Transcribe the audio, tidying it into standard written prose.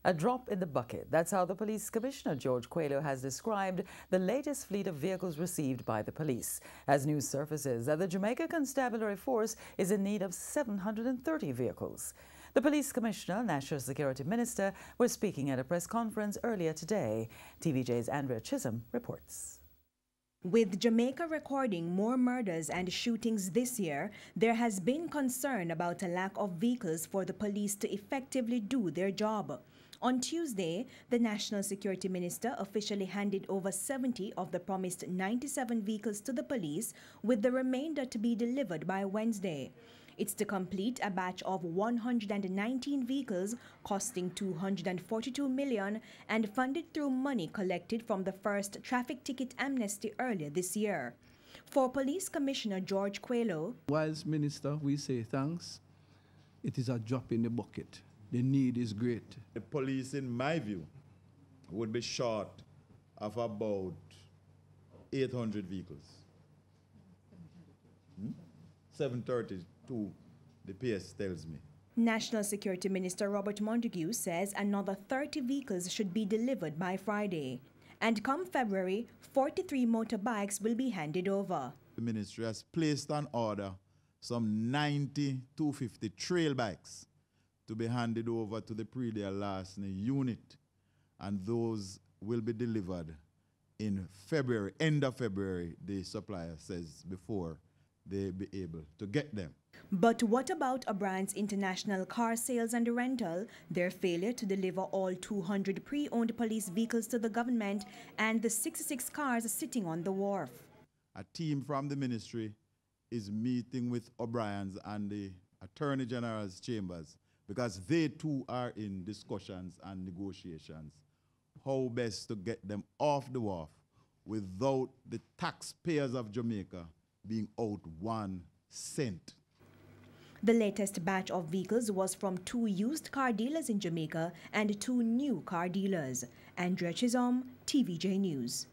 A drop in the bucket. That's how the Police Commissioner, George Coelho, has described the latest fleet of vehicles received by the police. As news surfaces that the Jamaica Constabulary Force is in need of 730 vehicles. The Police Commissioner, National Security Minister, were speaking at a press conference earlier today. TVJ's Andrea Chisholm reports. With Jamaica recording more murders and shootings this year, there has been concern about a lack of vehicles for the police to effectively do their job. On Tuesday, the National Security Minister officially handed over 70 of the promised 97 vehicles to the police, with the remainder to be delivered by Wednesday. It's to complete a batch of 119 vehicles costing $242 million and funded through money collected from the first traffic ticket amnesty earlier this year. For Police Commissioner George Coelho, "Whilst Minister, we say thanks. It is a drop in the bucket. The need is great." The police, in my view, would be short of about 800 vehicles. 732, the PS tells me. National Security Minister Robert Montague says another 30 vehicles should be delivered by Friday. And come February, 43 motorbikes will be handed over. The ministry has placed on order some 90 250 trail bikes to be handed over to the pre-day larceny unit, and those will be delivered in February, end of February, the supplier says, before they be able to get them. But what about O'Brien's International Car Sales and Rental, their failure to deliver all 200 pre-owned police vehicles to the government and the 66 cars sitting on the wharf? A team from the ministry is meeting with O'Brien's and the Attorney General's chambers, because they too are in discussions and negotiations how best to get them off the wharf without the taxpayers of Jamaica being out 1 cent. The latest batch of vehicles was from 2 used car dealers in Jamaica and 2 new car dealers. Andrea Chisholm, TVJ News.